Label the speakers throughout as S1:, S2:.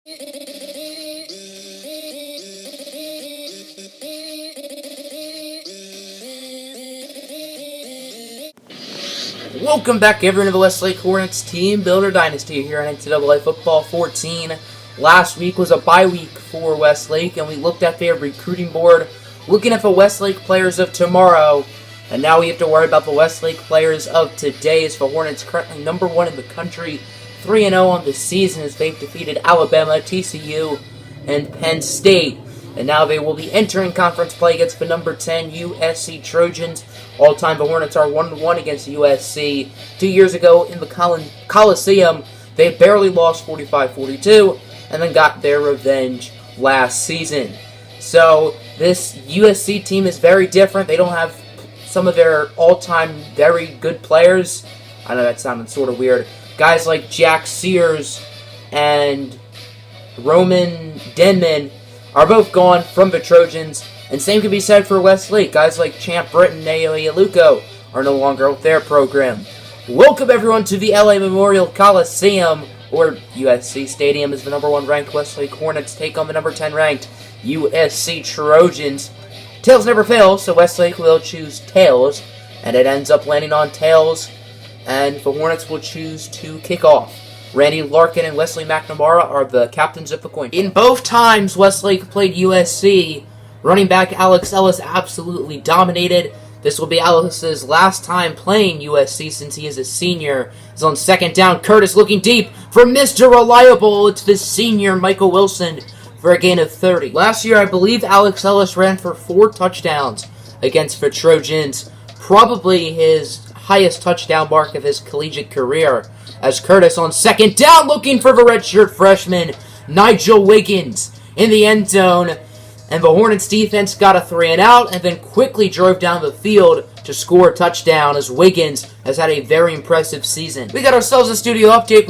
S1: Welcome back, everyone, to the Westlake Hornets Teambuilder Dynasty here on NCAA Football 14. Last week was a bye week for Westlake, and we looked at their recruiting board, looking at the Westlake players of tomorrow. And now we have to worry about the Westlake players of today, as the Hornets currently number 1 in the country, 3-0 on the season as they've defeated Alabama, TCU, and Penn State. And now they will be entering conference play against the number 10 USC Trojans. All time, the Hornets are 1-1 against USC. 2 years ago in the Coliseum, they barely lost 45-42, and then got their revenge last season. So this USC team is very different. They don't have some of their all-time very good players. I know that sounded sort of weird. Guys like Jack Sears and Roman Denman are both gone from the Trojans, and same can be said for Westlake. Guys like Champ Britton and Naomi Aluko are no longer with their program. Welcome everyone to the LA Memorial Coliseum, or USC Stadium, as the number 1 ranked Westlake Hornets take on the number 10 ranked USC Trojans. Tails never fail, so Westlake will choose tails, and it ends up landing on tails, and the Hornets will choose to kick off. Randy Larkin and Wesley McNamara are the captains of the coin. In both times Westlake played USC, running back Alex Ellis absolutely dominated. This will be Ellis' last time playing USC since he is a senior. He's on second down. Curtis looking deep for Mr. Reliable. It's the senior Michael Wilson for a gain of 30. Last year, I believe Alex Ellis ran for 4 touchdowns against the Trojans. Probably his highest touchdown mark of his collegiate career. As Curtis on second down looking for the redshirt freshman Nigel Wiggins in the end zone. And the Hornets defense got a 3-and-out and then quickly drove down the field to score a touchdown, as Wiggins has had a very impressive season. We got ourselves a studio update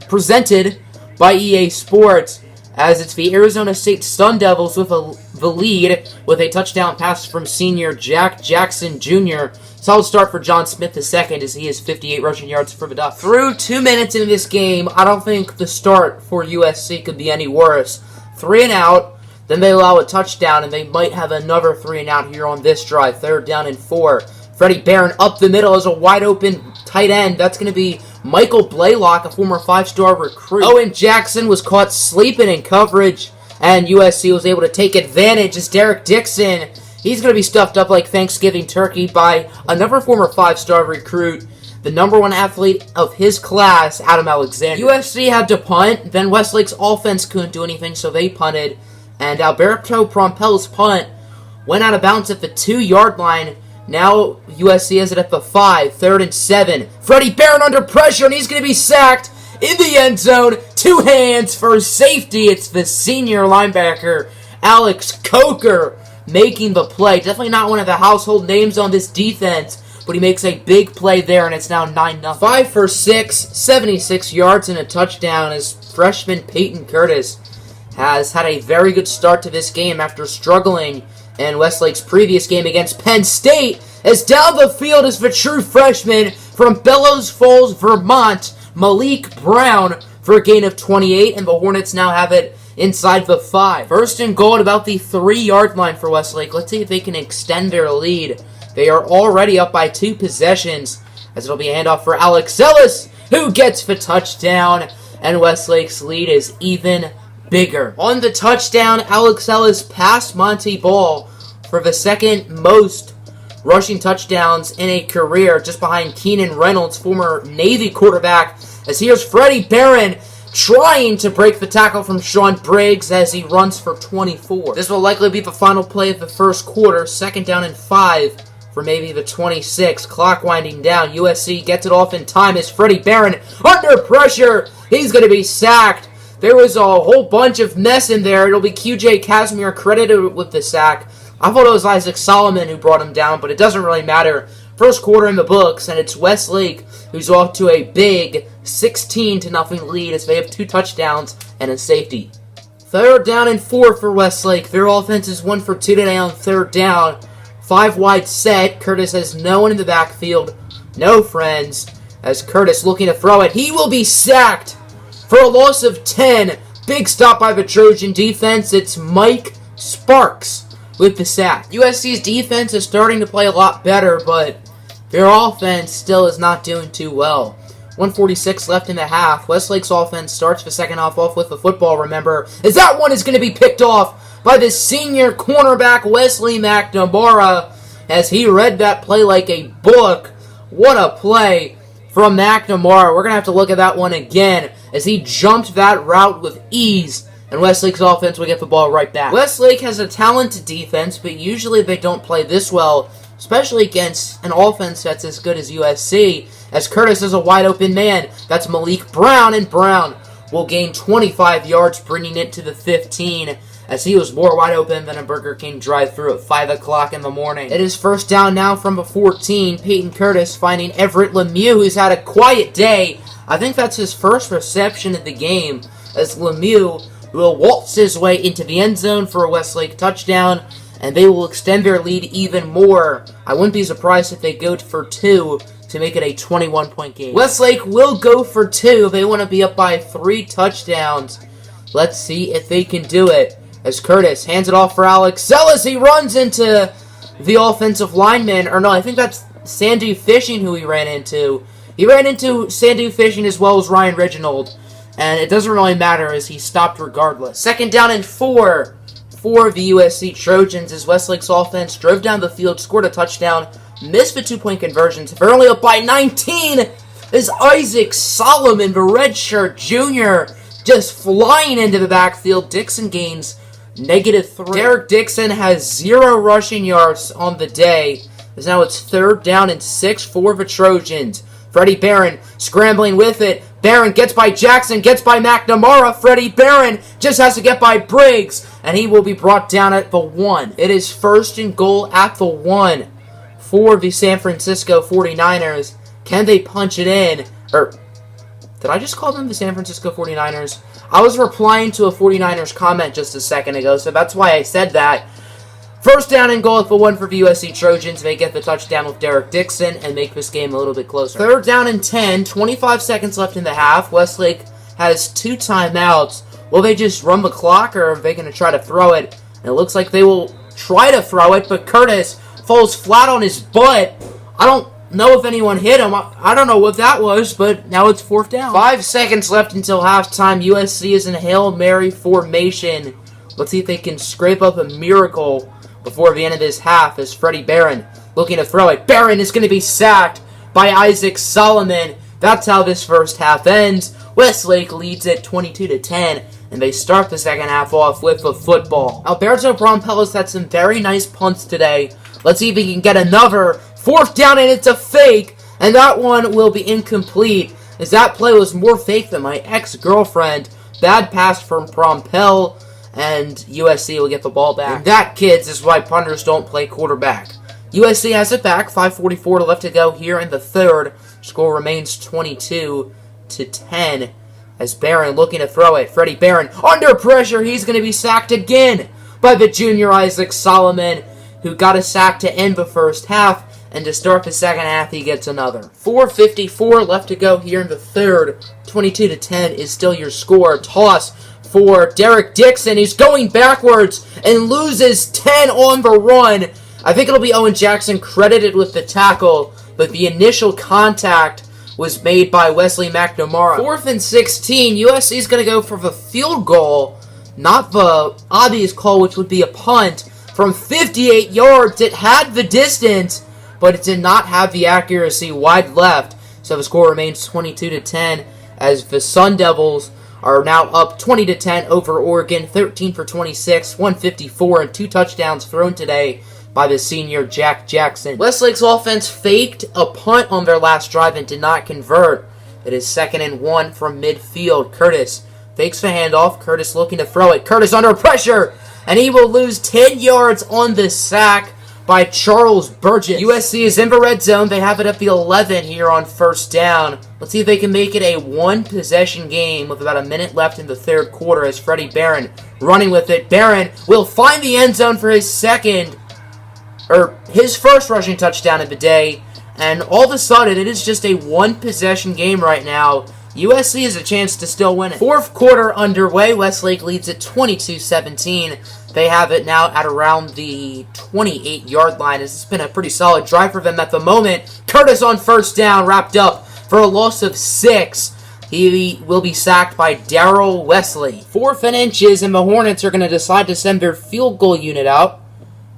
S1: presented by EA Sports, as it's the Arizona State Sun Devils with the lead with a touchdown pass from senior Jack Jackson Jr. Solid start for John Smith II, as he has 58 rushing yards for the Ducks. Through 2 minutes into this game, I don't think the start for USC could be any worse. 3-and-out, then they allow a touchdown, and they might have another 3-and-out here on this drive. 3rd down and 4. Freddie Barron up the middle as a wide-open tight end. That's going to be Michael Blaylock, a former 5-star recruit. Owen Jackson was caught sleeping in coverage, and USC was able to take advantage as Derek Dixon, he's going to be stuffed up like Thanksgiving turkey by another former 5-star recruit, the number 1 athlete of his class, Adam Alexander. USC had to punt, then Westlake's offense couldn't do anything, so they punted, and Alberto Prompel's punt went out of bounds at the 2-yard line. Now USC has it at the 5, 3rd and 7. Freddie Barron under pressure, and he's going to be sacked in the end zone. 2 hands for safety. It's the senior linebacker, Alex Coker, making the play. Definitely not one of the household names on this defense, but he makes a big play there, and it's now 9-0. 5 for 6, 76 yards and a touchdown, as freshman Peyton Curtis has had a very good start to this game after struggling in Westlake's previous game against Penn State, as down the field is the true freshman from Bellows Falls, Vermont, Malik Brown, for a gain of 28, and the Hornets now have it inside the 5. 1st and goal at about the 3-yard line for Westlake. Let's see if they can extend their lead. They are already up by 2 possessions, as it'll be a handoff for Alex Ellis, who gets the touchdown, and Westlake's lead is even bigger. On the touchdown, Alex Ellis passed Monty Ball for the 2nd most rushing touchdowns in a career, just behind Keenan Reynolds, former Navy quarterback, as here's Freddie Barron trying to break the tackle from Sean Briggs as he runs for 24. This will likely be the final play of the first quarter. 2nd down and 5 for maybe the 26. Clock winding down. USC gets it off in time as Freddie Barron under pressure. He's going to be sacked. There was a whole bunch of mess in there. It'll be QJ Casimir credited with the sack. I thought it was Isaac Solomon who brought him down, but it doesn't really matter. First quarter in the books, and it's Westlake who's off to a big 16-0 lead as they have 2 touchdowns and a safety. 3rd down and 4 for Westlake. Their offense is 1 for 2 today on 3rd down. 5 wide set. Curtis has no one in the backfield. No friends. As Curtis looking to throw it, he will be sacked for a loss of 10 Big stop by the Trojan defense. It's Mike Sparks with the sack. USC's defense is starting to play a lot better, but their offense still is not doing too well. 1:46 left in the half. Westlake's offense starts the second half off with the football, remember, as that one is going to be picked off by the senior cornerback Wesley McNamara, as he read that play like a book. What a play from McNamara. We're going to have to look at that one again, as he jumped that route with ease, and Westlake's offense will get the ball right back. Westlake has a talented defense, but usually they don't play this well, especially against an offense that's as good as USC, as Curtis is a wide-open man. That's Malik Brown, and Brown will gain 25 yards, bringing it to the 15, as he was more wide open than a Burger King drive-thru at 5 o'clock in the morning. It is first down now from the 14. Peyton Curtis finding Everett Lemieux, who's had a quiet day. I think that's his first reception of the game, as Lemieux will waltz his way into the end zone for a Westlake touchdown, and they will extend their lead even more. I wouldn't be surprised if they go for 2 to make it a 21-point game. Westlake will go for 2. They want to be up by 3 touchdowns. Let's see if they can do it, as Curtis hands it off for Alex Sellis. He runs into the offensive lineman. Or no, I think that's Sandu Fishing who he ran into. He ran into Sandu Fishing as well as Ryan Reginald. And it doesn't really matter, as he stopped regardless. Second down and 4 for the USC Trojans, as Westlake's offense drove down the field, scored a touchdown, missed the 2-point conversions. They're only up by 19. Is Isaac Solomon, the redshirt junior, just flying into the backfield. Dixon gains -3. Derek Dixon has 0 rushing yards on the day, as now it's 3rd down and 6 for the Trojans. Freddie Barron scrambling with it. Barron gets by Jackson, gets by McNamara. Freddie Barron just has to get by Briggs, and he will be brought down at the 1. It is 1st and goal at the 1 for the San Francisco 49ers. Can they punch it in? Or, did I just call them the San Francisco 49ers? I was replying to a 49ers comment just a second ago, so that's why I said that. 1st down and goal at the 1 for the USC Trojans. They get the touchdown with Derek Dixon and make this game a little bit closer. 3rd down and 10, 25 seconds left in the half. Westlake has 2 timeouts. Will they just run the clock, or are they going to try to throw it? And it looks like they will try to throw it, but Curtis falls flat on his butt. I don't know if anyone hit him. I don't know what that was, but now it's 4th down. 5 seconds left until halftime. USC is in Hail Mary formation. Let's see if they can scrape up a miracle before the end of this half, as Freddie Barron looking to throw it. Barron is going to be sacked by Isaac Solomon. That's how this first half ends. Westlake leads it 22-10, and they start the second half off with the football. Alberto Brompella's had some very nice punts today. Let's see if he can get another. 4th down, and it's a fake, and that one will be incomplete, as that play was more fake than my ex-girlfriend. Bad pass from Brompell, and USC will get the ball back. And that, kids, is why punters don't play quarterback. USC has it back. 5:44 left to go here in the 3rd. Score remains 22-10 as Barron looking to throw it. Freddie Barron under pressure. He's going to be sacked again by the junior Isaac Solomon, who got a sack to end the first half. And to start the second half, he gets another. 4:54 left to go here in the 3rd. 22-10 is still your score. Toss for Derek Dixon. He's going backwards and loses 10 on the run. I think it'll be Owen Jackson credited with the tackle, but the initial contact was made by Wesley McNamara. 4th and 16. USC is going to go for the field goal, not the obvious call, which would be a punt. From 58 yards, it had the distance, but it did not have the accuracy wide left. So the score remains 22-10 as the Sun Devils are now up 20-10 over Oregon, 13 for 26, 154, and 2 touchdowns thrown today by the senior Jack Jackson. Westlake's offense faked a punt on their last drive and did not convert. It is 2nd and 1 from midfield. Curtis fakes the handoff. Curtis looking to throw it. Curtis under pressure, and he will lose 10 yards on the sack by Charles Burgess. USC is in the red zone. They have it at the 11 here on 1st down. Let's see if they can make it a 1-possession game with about a minute left in the 3rd quarter as Freddie Barron running with it. Barron will find the end zone for his first rushing touchdown of the day. And all of a sudden, it is just a 1-possession game right now. USC has a chance to still win it. Fourth quarter underway. Westlake leads at 22-17. They have it now at around the 28-yard line. This has been a pretty solid drive for them at the moment. Curtis on first down, wrapped up for a loss of 6. He will be sacked by Darrell Wesley. 4th and inches, and the Hornets are going to decide to send their field goal unit out.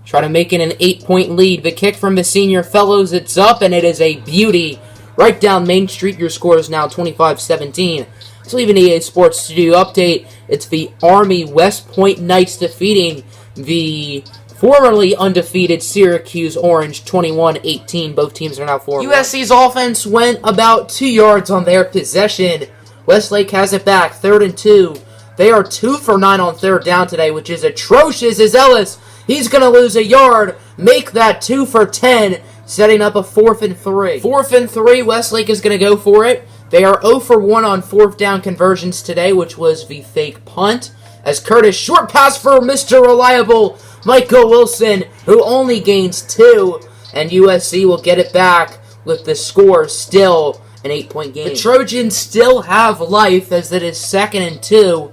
S1: Try to make it an 8-point lead. The kick from the senior fellows, it's up, and it is a beauty. Right down Main Street, your score is now 25-17. So leaving EA Sports Studio update, it's the Army West Point Knights defeating the formerly undefeated Syracuse Orange 21-18. Both teams are now 4-1. USC's offense went about 2 yards on their possession. Westlake has it back, 3rd and 2. They are 2 for 9 on 3rd down today, which is atrocious as Ellis. He's going to lose a yard, make that 2 for 10, setting up a 4th and 3. 4th and 3, Westlake is going to go for it. They are 0 for 1 on 4th down conversions today, which was the fake punt. As Curtis, short pass for Mr. Reliable, Michael Wilson, who only gains 2. And USC will get it back with the score still an 8-point game. The Trojans still have life as it is 2nd and 2.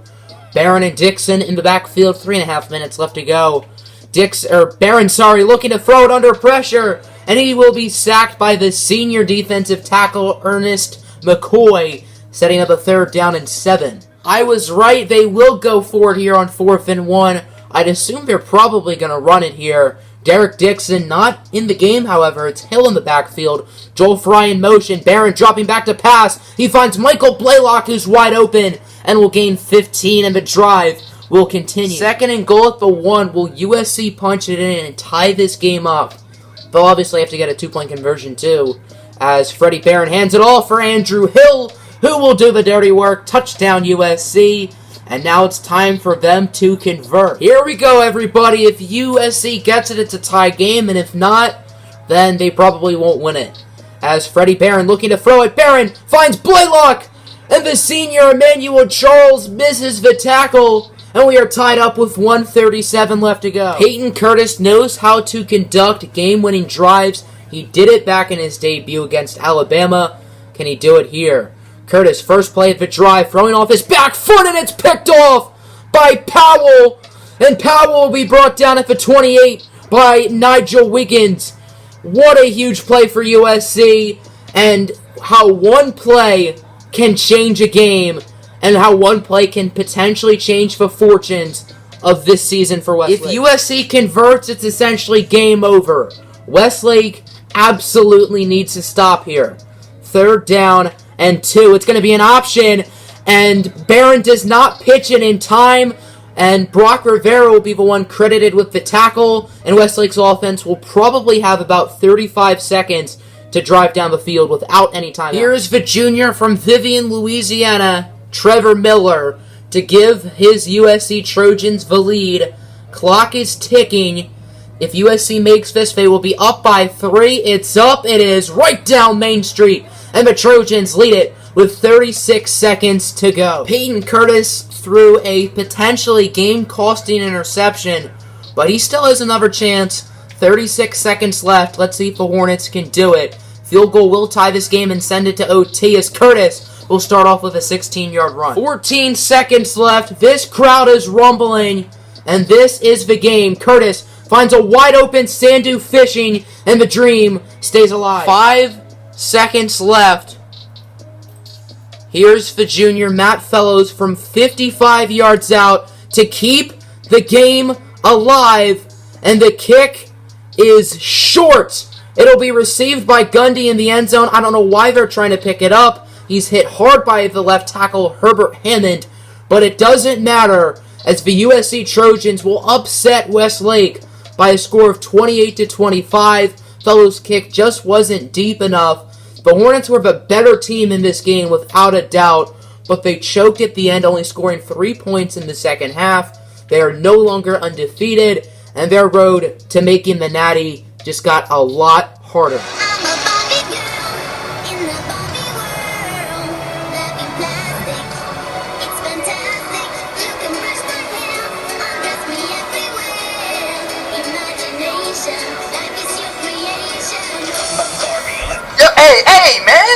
S1: Barron and Dixon in the backfield, 3.5 minutes left to go. Barron, looking to throw it under pressure, and he will be sacked by the senior defensive tackle, Ernest McCoy, setting up a 3rd down and 7. I was right. They will go for it here on 4th and 1. I'd assume they're probably going to run it here. Derek Dixon not in the game, however. It's Hill in the backfield. Joel Fry in motion. Barron dropping back to pass. He finds Michael Blaylock, who's wide open, and will gain 15, and the drive will continue. 2nd and goal at the 1. Will USC punch it in and tie this game up? They'll obviously have to get a 2-point conversion, too, as Freddie Barron hands it off for Andrew Hill, who will do the dirty work. Touchdown, USC. And now it's time for them to convert. Here we go, everybody. If USC gets it, it's a tie game. And if not, then they probably won't win it. As Freddie Barron looking to throw it. Barron finds Blaylock. And the senior Emmanuel Charles misses the tackle. And we are tied up with 1:37 left to go. Peyton Curtis knows how to conduct game-winning drives. He did it back in his debut against Alabama. Can he do it here? Curtis, first play of the drive, throwing off his back foot, and it's picked off by Powell. And Powell will be brought down at the 28 by Nigel Wiggins. What a huge play for USC, and how one play can change a game, and how one play can potentially change the fortunes of this season for Westlake. If USC converts, it's essentially game over. Westlake absolutely needs to stop here. 3rd down and 2. It's going to be an option, and Barron does not pitch it in time, and Brock Rivera will be the one credited with the tackle, and Westlake's offense will probably have about 35 seconds to drive down the field without any time. Here's the junior from Vivian, Louisiana, Trevor Miller, to give his USC Trojans the lead. Clock is ticking. If USC makes this, they will be up by 3. It's up. It is right down Main Street. And the Trojans lead it with 36 seconds to go. Peyton Curtis threw a potentially game-costing interception, but he still has another chance. 36 seconds left. Let's see if the Hornets can do it. Field goal will tie this game and send it to OT as Curtis will start off with a 16-yard run. 14 seconds left. This crowd is rumbling, and this is the game. Curtis finds a wide-open Sandu fishing, and the dream stays alive. 5 seconds left. Here's the junior, Matt Fellows, from 55 yards out to keep the game alive, and the kick is short. It'll be received by Gundy in the end zone. I don't know why they're trying to pick it up. He's hit hard by the left tackle, Herbert Hammond, but it doesn't matter, as the USC Trojans will upset Westlake by a score of 28-25. Fellows' kick just wasn't deep enough. The Hornets were the better team in this game without a doubt, but they choked at the end, only scoring 3 points in the second half. They are no longer undefeated, and their road to making the Natty just got a lot harder.
S2: Hey, man!